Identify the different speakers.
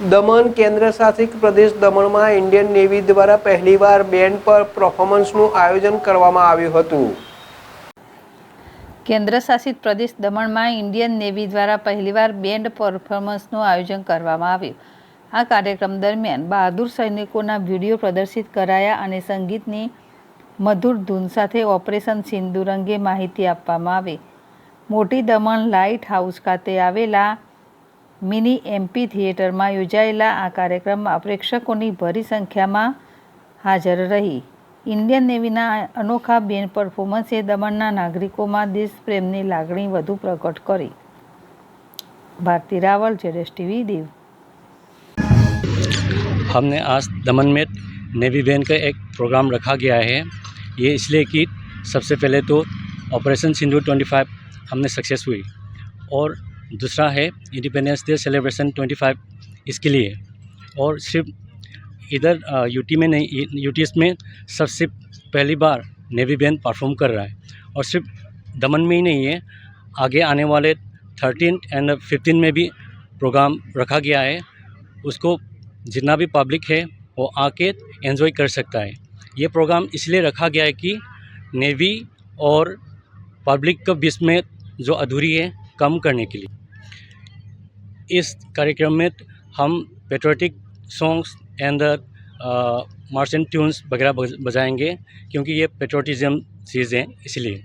Speaker 1: દમણ કેન્દ્રશાસિત પ્રદેશ દમણમાં Indian navy દ્વારા પહેલીવાર બેન્ડ પર પરફોર્મન્સનું આયોજન કરવામાં આવ્યું હતું.
Speaker 2: કેન્દ્રશાસિત પ્રદેશ દમણમાં ઇન્ડિયન નેવી દ્વારા પહેલીવાર બેન્ડ પરફોર્મન્સનું આયોજન કરવામાં આવ્યું. આ કાર્યક્રમ દરમિયાન બહાદુર સૈનિકોના વિડીયો પ્રદર્શિત કરાયા અને સંગીતની મધુર ધૂન સાથે ઓપરેશન સિંદૂર અંગે માહિતી આપવામાં આવી. મોટી દમણ લાઇટ હાઉસ ખાતે આવેલા મિની એમ્પી થિયેટરમાં યોજાયેલા આ કાર્યક્રમમાં પ્રેક્ષકોની ભારી સંખ્યામાં હાજર રહી. ઇન્ડિયન નેવીના અનોખા બેન્ડ પરફોર્મન્સે દમણના નાગરિકોમાં દેશપ્રેમની લાગણી વધુ પ્રકટ કરી. ભારતી રાવલ, જેડેશ ટીવી, દીવ.
Speaker 3: हमने आज दमन में नेवी बैंड का एक प्रोग्राम रखा गया है। ये इसलिए कि सबसे पहले तो ऑपरेशन सिंदूर 25 हमने सक्सेस हुई और दूसरा है इंडिपेंडेंस डे सेलिब्रेशन 25 इसके लिए। और सिर्फ इधर यूटी में नहीं, यूटीएस में सबसे पहली बार नेवी बैंड परफॉर्म कर रहा है और सिर्फ दमन में ही नहीं है, आगे आने वाले 13 एंड 15 में भी प्रोग्राम रखा गया है। उसको जितना भी पब्लिक है वो आके एंजॉय कर सकता है। ये प्रोग्राम इसलिए रखा गया है कि नेवी और पब्लिक के बीच में जो अधूरी है कम करने के लिए। इस कार्यक्रम में हम patriotic songs and merchant tunes वगैरह बजाएंगे क्योंकि ये पेट्रियोटिज्म चीज़ है इसलिए।